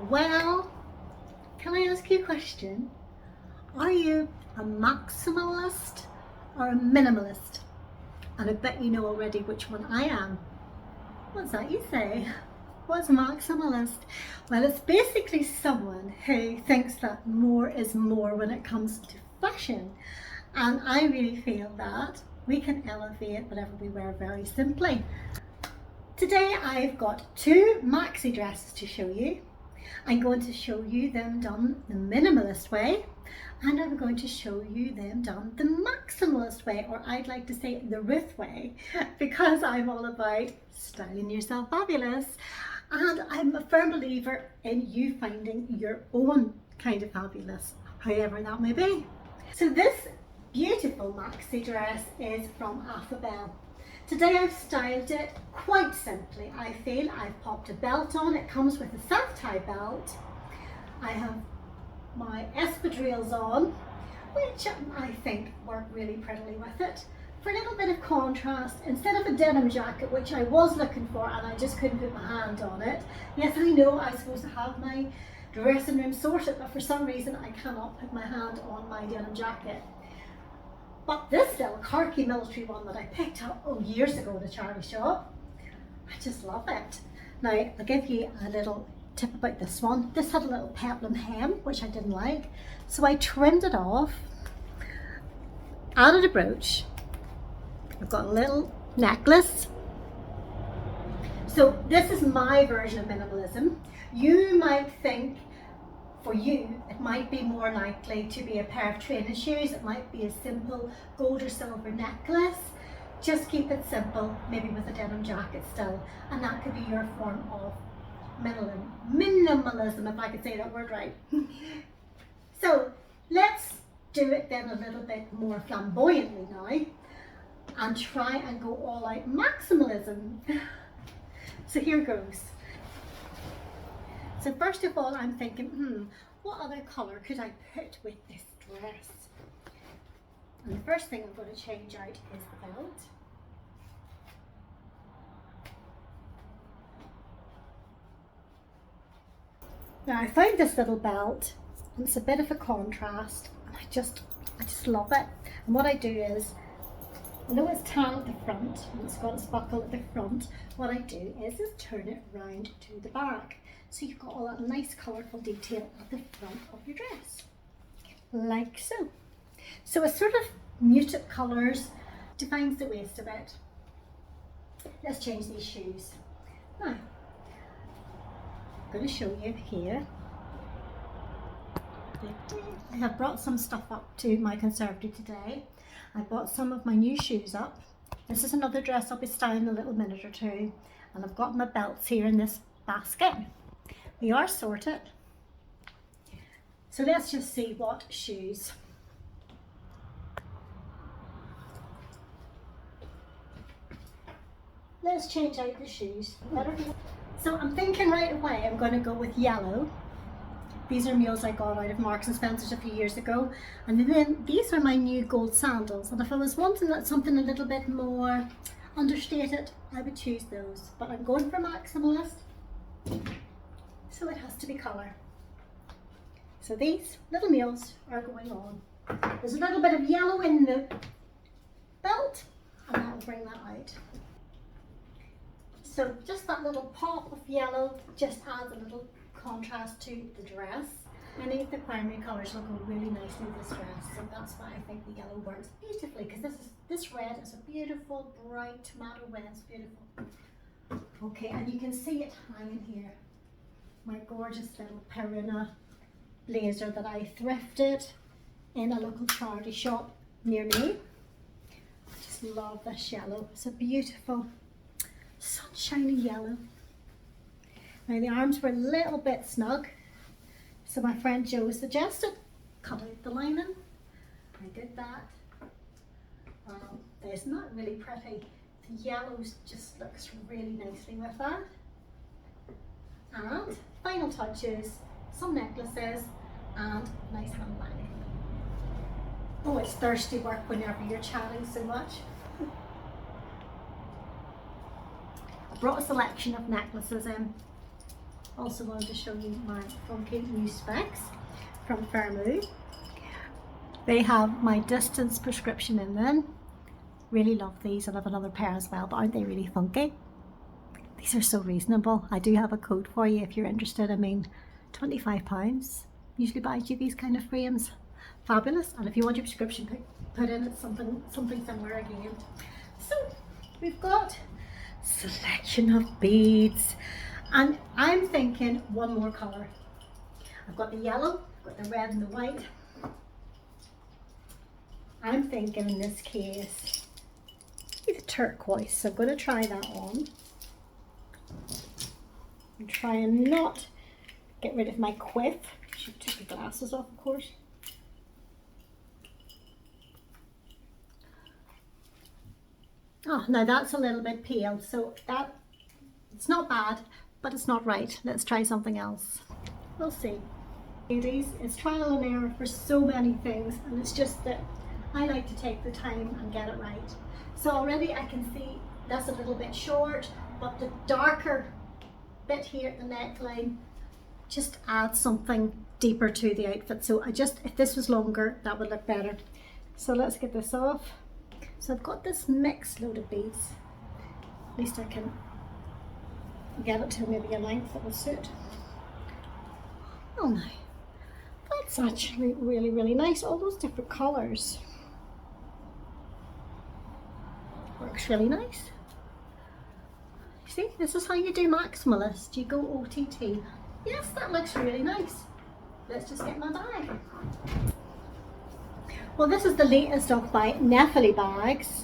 Well, can I ask you a question? Are you a maximalist or a minimalist? And I bet you know already which one I am. What's that you say? What's a maximalist? Well, it's basically someone who thinks that more is more when it comes to fashion. And I really feel that we can elevate whatever we wear very simply. Today I've got two maxi dresses to show you. I'm going to show you them done the minimalist way, and I'm going to show you them done the maximalist way, or I'd like to say the Ruth way, because I'm all about styling yourself fabulous, and I'm a firm believer in you finding your own kind of fabulous, however that may be. So this beautiful maxi dress is from Afibel. Today I've styled it quite simply. I feel I've popped a belt on. It comes with a self-tie belt. I have my espadrilles on, which I think work really prettily with it. For a little bit of contrast, instead of a denim jacket, which I was looking for and I just couldn't put my hand on it. Yes, I know I'm supposed to have my dressing room sorted, but for some reason I cannot put my hand on my denim jacket. But this little khaki military one that I picked up years ago at a charity shop, I just love it. Now, I'll give you a little tip about this one. This had a little peplum hem, which I didn't like, so I trimmed it off, added a brooch. I've got a little necklace. So this is my version of minimalism. You might think, for you, it might be more likely to be a pair of training shoes. It might be a simple gold or silver necklace. Just keep it simple, maybe with a denim jacket still, and that could be your form of minimalism, if I could say that word right. So let's do it then a little bit more flamboyantly now and try and go all out maximalism. So here goes. So first of all, I'm thinking, what other colour could I put with this dress? And the first thing I'm going to change out is the belt. Now I found this little belt, and it's a bit of a contrast, and I just love it. And what I do is, I know it's tan at the front, and it's got its buckle at the front. What I do is turn it round to the back. So you've got all that nice colourful detail at the front of your dress, like so. So a sort of muted colours defines the waist a bit. Let's change these shoes. Now, I'm going to show you here. I have brought some stuff up to my conservatory today. I bought some of my new shoes up. This is another dress I'll be styling in a little minute or two. And I've got my belts here in this basket. We are sorted. So let's just see what shoes. Let's change out the shoes. So I'm thinking right away I'm going to go with yellow. These are mules I got out of Marks and Spencer's a few years ago. And then these are my new gold sandals. And if I was wanting something a little bit more understated, I would choose those. But I'm going for maximalist. So it has to be colour. So these little mules are going on. There's a little bit of yellow in the belt, and I'll bring that out. So just that little pop of yellow just adds a little contrast to the dress. I think the primary colours will go really nicely with this dress, so that's why I think the yellow works beautifully, because this red is a beautiful, bright tomato red. It's beautiful. Okay, and you can see it hanging here. My gorgeous little Perina blazer that I thrifted in a local charity shop near me. I just love this yellow. It's a beautiful sunshiny yellow. Now the arms were a little bit snug, so my friend Jo suggested cut out the lining. I did that. Isn't that really pretty? The yellows just looks really nicely with that. And final touches, some necklaces and nice handbag. Oh, it's thirsty work whenever you're chatting so much. I brought a selection of necklaces in. Also wanted to show you my funky new specs from Fairmove. They have my distance prescription in them. Really love these, and I have another pair as well, but aren't they really funky? These are so reasonable. I do have a code for you if you're interested. I mean, £25 usually buys you these kind of frames. Fabulous. And if you want your prescription put in, it's something similar again. So we've got selection of beads, and I'm thinking one more colour. I've got the yellow, I've got the red and the white. I'm thinking in this case the turquoise, so I'm going to try that on and try and not get rid of my quiff. Should take the glasses off, of course. Oh, now that's a little bit pale, so that it's not bad, but it's not right. Let's try something else. We'll see. Ladies, it's trial and error for so many things, and it's just that I like to take the time and get it right. So already I can see that's a little bit short, but the darker bit here at the neckline just adds something deeper to the outfit. So if this was longer, that would look better. So let's get this off. So I've got this mixed load of beads. At least I can get it to maybe a length that will suit. Oh my, that's actually really, really nice. All those different colours. Works really nice. See, this is how you do Maximalist. You go OTT. Yes, that looks really nice. Let's just get my bag. Well, this is the latest of my Nephilim bags.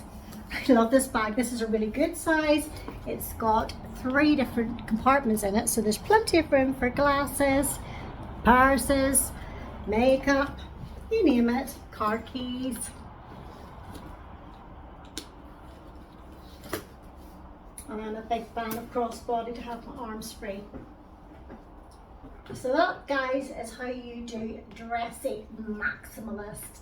I love this bag. This is a really good size. It's got 3 different compartments in it, so there's plenty of room for glasses, purses, makeup, you name it, car keys. And I'm a big fan of crossbody to have my arms free. So that, guys, is how you do dressy Maximalist.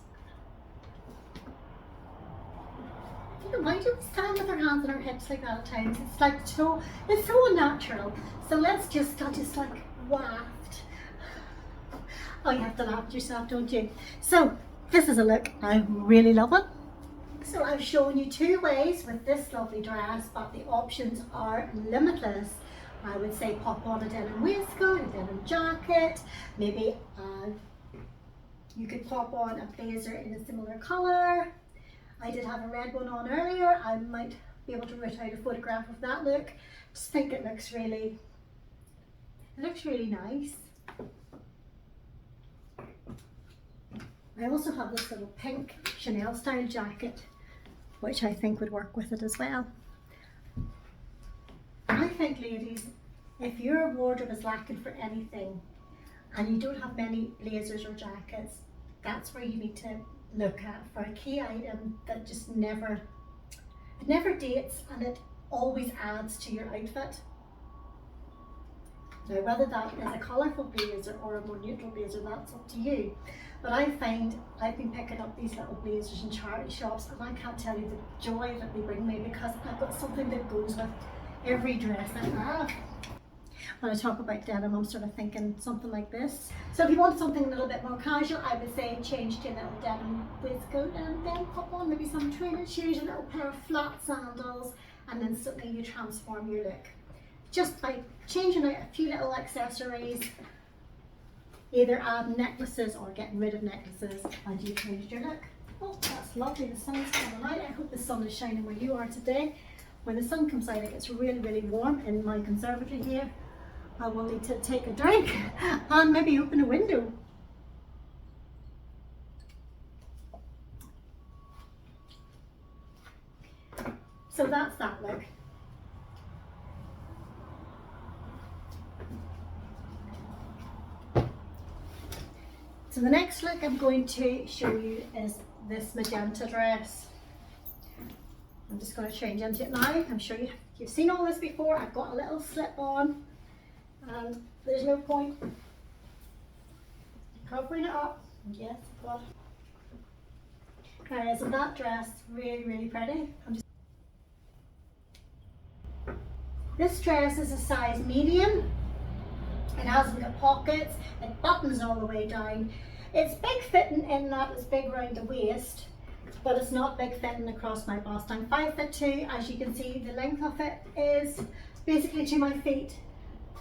Why do we stand with our hands on our hips like that at times? It's like it's so unnatural. So let's just like waft. Oh, you have to laugh at yourself, don't you? So this is a look I really love it. So I've shown you 2 ways with this lovely dress, but the options are limitless. I would say pop on a denim waistcoat, a denim jacket, maybe you could pop on a blazer in a similar colour. I did have a red one on earlier. I might be able to root out a photograph of that look. Just think it looks really nice. I also have this little pink Chanel style jacket, which I think would work with it as well. I think, ladies, if your wardrobe is lacking for anything and you don't have many blazers or jackets, that's where you need to look at for a key item that just never dates and it always adds to your outfit. Now, whether that is a colourful blazer or a more neutral blazer, that's up to you. But I find I've been picking up these little blazers in charity shops, and I can't tell you the joy that they bring me, because I've got something that goes with every dress I have. When I talk about denim, I'm sort of thinking something like this. So if you want something a little bit more casual, I would say change to a little denim waistcoat and then pop on maybe some training shoes, a little pair of flat sandals, and then suddenly you transform your look. Just by changing out a few little accessories, either add necklaces or getting rid of necklaces, and you changed your look. Oh, that's lovely. The sun is coming out. I hope the sun is shining where you are today. When the sun comes out, it gets really, really warm in my conservatory here. I will need to take a drink and maybe open a window. So that's that look. So the next look I'm going to show you is this magenta dress. I'm just going to change into it now. I'm sure you've seen all this before. I've got a little slip on, and there's no point covering it up. Yes, I've got it. Okay, so that dress, really, really pretty. This dress is a size medium. It hasn't got pockets, it buttons all the way down. It's big fitting in that it's big round the waist, but it's not big fitting across my bust. I'm 5'2", as you can see, the length of it is basically to my feet,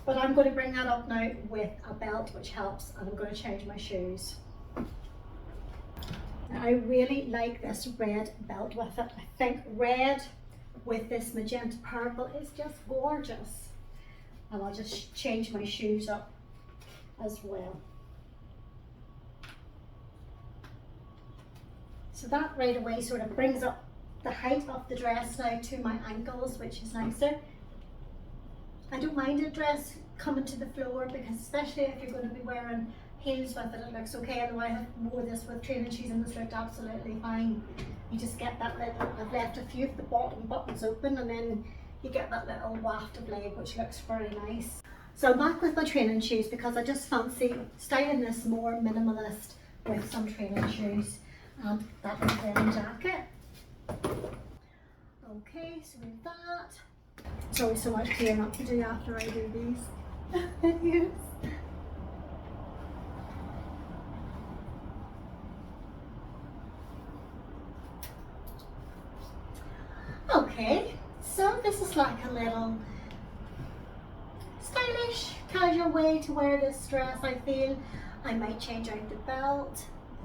but I'm going to bring that up now with a belt, which helps, and I'm going to change my shoes. Now, I really like this red belt with it. I think red with this magenta purple is just gorgeous. And I'll just change my shoes up as well. So that right away sort of brings up the height of the dress now to my ankles, which is nicer. I don't mind a dress coming to the floor, because especially if you're going to be wearing heels with it, it looks okay. Although I have wore this with training shoes and this looked absolutely fine. You just get that little, I've left a few of the bottom buttons open, and then you get that little waft of leg, which looks very nice. So I'm back with my training shoes because I just fancy styling this more minimalist with some training shoes and that little denim jacket. Okay, so with that, it's always so much clearing up to do after I do these videos. Okay, so this is like a little stylish, casual way to wear this dress. I feel I might change out the belt.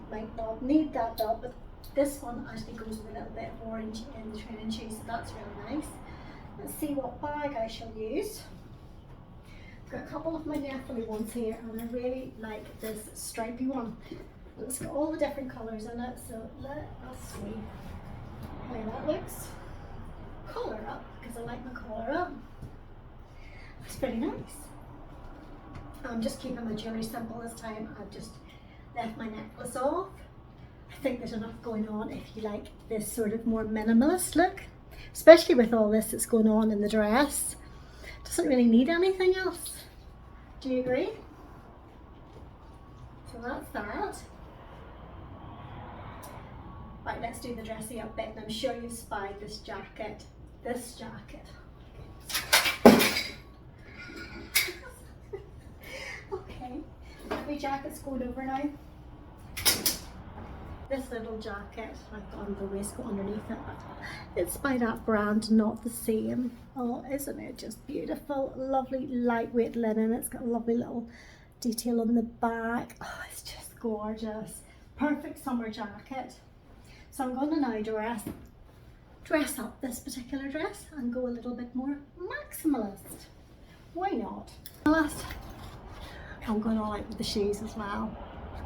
Might not need that belt, but this one actually goes with a little bit of orange in the training shoes, so that's really nice. Let's see what bag I shall use. I've got a couple of my definitely ones here, and I really like this stripy one. It's got all the different colours in it, so let us see how that looks. Collar up, because I like my collar up. It's pretty nice. I'm just keeping my jewellery simple this time. I've just left my necklace off. I think there's enough going on if you like this sort of more minimalist look, especially with all this that's going on in the dress. Doesn't really need anything else. Do you agree? So that's that. Right, let's do the dressy up bit, and I'm sure you've spied this jacket. This jacket. Okay, every jacket's going over now. This little jacket, I've got the waistcoat underneath it, but it's by that brand, not the same. Oh, isn't it just beautiful? Lovely lightweight linen. It's got a lovely little detail on the back. Oh, it's just gorgeous. Perfect summer jacket. So I'm going to now dress up this particular dress and go a little bit more maximalist. Why not? Last, I'm going all out with the shoes as well.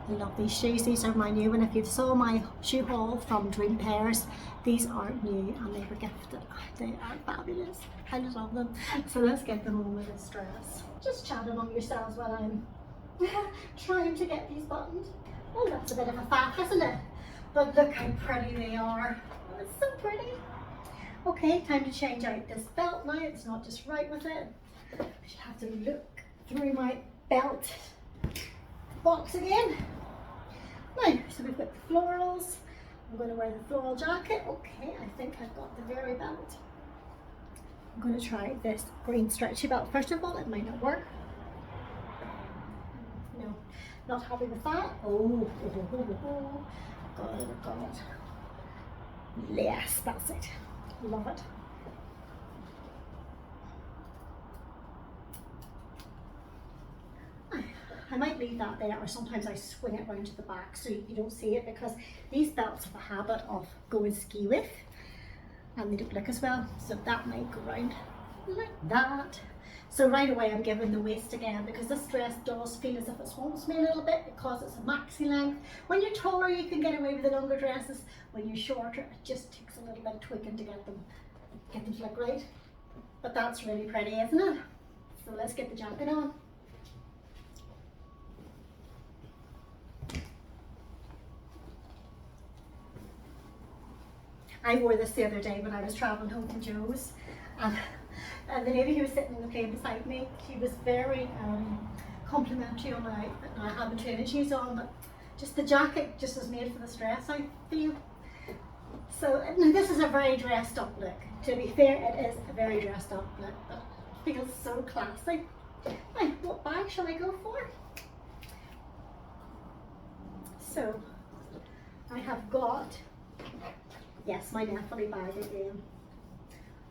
I love these shoes. These are my new one. If you saw my shoe haul from Dream Pairs, these aren't new and they were gifted. They are fabulous. I just love them. So let's get them on with this dress. Just chat among yourselves while I'm trying to get these buttoned. Oh, that's a bit of a faff, isn't it? But look how pretty they are. Oh, it's so pretty. Okay, time to change out this belt now. It's not just right with it. I should have to look through my belt box again. Now, so we've got the florals. I'm going to wear the floral jacket. Okay, I think I've got the very belt. I'm going to try this green stretchy belt. First of all, it might not work. No, not happy with that. Oh, God. Yes, that's it. Love it. I might leave that there, or sometimes I swing it round to the back so you don't see it, because these belts have a habit of going ski with and they don't look as well, so that might go round like that. So right away I'm giving the waist again, because this dress does feel as if it swamps me a little bit because it's a maxi length. When you're taller you can get away with the longer dresses. When you're shorter it just takes a little bit of tweaking to get them to look right. But that's really pretty, isn't it? So let's get the jacket on. I wore this the other day when I was travelling home from Joe's, and the lady who was sitting in the plane beside me, she was very complimentary on my outfit. Now I have the training shoes on, but just the jacket just was made for this dress, I feel. So this is a very dressed up look. To be fair, it is a very dressed up look, but it feels so classy. Right, what bag shall I go for? So, I have got, yes, my Neffily bag again.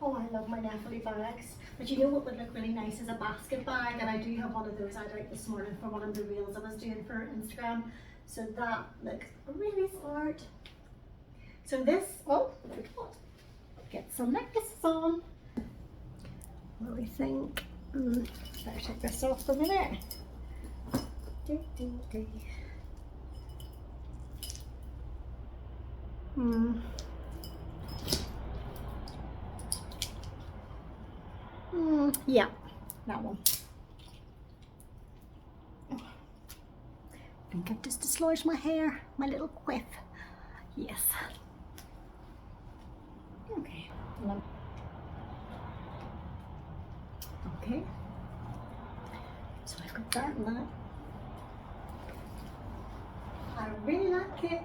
Oh, I love my Neffily bags. But you know what would look really nice is a basket bag, and I do have one of those I out this morning for one of the reels I was doing for Instagram. So that looks really smart. So this, oh, forgot. Get some necklaces on. What do we think? Better take this off for a minute. Yeah, that one. Oh, I think I've just dislodged my hair, my little quiff. Yes. Okay. Okay. So I've got that and that. I really like it.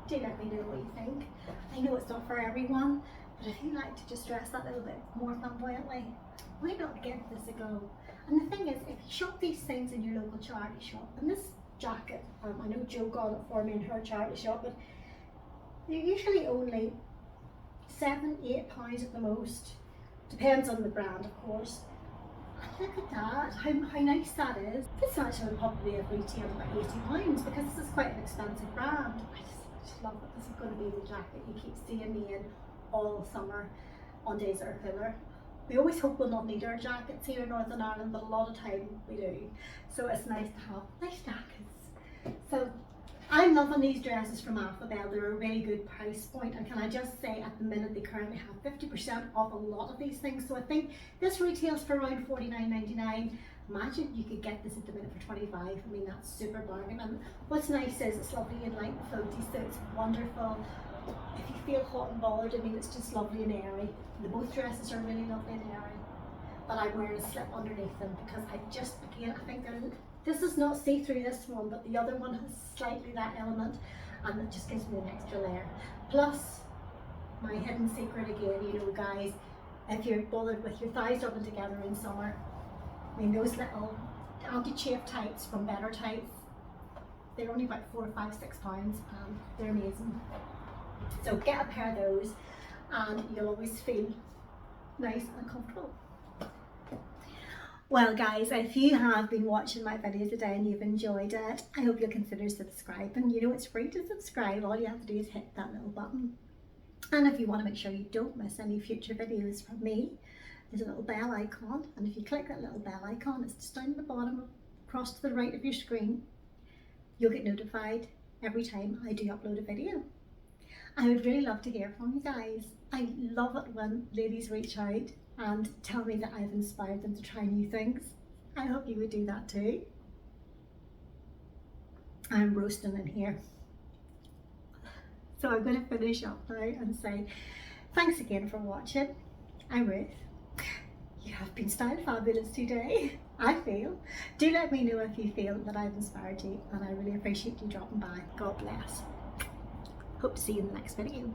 Do let me know what you think. I know it's not for everyone, but if you like to just dress that little bit more flamboyantly, why not give this a go? And the thing is, if you shop these things in your local charity shop, and this jacket, I know Jo got it for me in her charity shop, but they're usually only £7–8 at the most. Depends on the brand, of course. And look at that, how nice that is. This actually would probably have retailed about £80 because this is quite an expensive brand. I just love it. This is going to be the jacket you keep seeing me in all summer on days that are cooler. We always hope we'll not need our jackets here in Northern Ireland, but a lot of time we do. So it's nice to have nice jackets. So I'm loving these dresses from Afibel. They're a really good price point, and can I just say at the minute they currently have 50% off a lot of these things. So I think this retails for around $49.99. Imagine you could get this at the minute for $25. I mean, that's super bargain. And what's nice is it's lovely and light and floaty, so it's wonderful. If you feel hot and bothered, I mean, it's just lovely and airy. Both dresses are really lovely and airy. But I'm wearing a slip underneath them because I just, again, I think this is not see-through, this one, but the other one has slightly that element, and it just gives me an extra layer. Plus, my hidden secret again, you know guys, if you're bothered with your thighs rubbing together in summer, I mean those little anti-chafe tights from Better Tights, they're only about £4, £5, £6, and they're amazing. So get a pair of those and you'll always feel nice and comfortable. Well guys, if you have been watching my video today and you've enjoyed it, I hope you'll consider subscribing. You know it's free to subscribe, all you have to do is hit that little button. And if you want to make sure you don't miss any future videos from me, there's a little bell icon, and if you click that little bell icon, it's just down at the bottom across to the right of your screen. You'll get notified every time I do upload a video. I would really love to hear from you guys. I love it when ladies reach out and tell me that I've inspired them to try new things. I hope you would do that too. I'm roasting in here. So I'm going to finish up now and say thanks again for watching. I'm Ruth. You have been styled fabulous today, I feel. Do let me know if you feel that I've inspired you, and I really appreciate you dropping by. God bless. Hope to see you in the next video.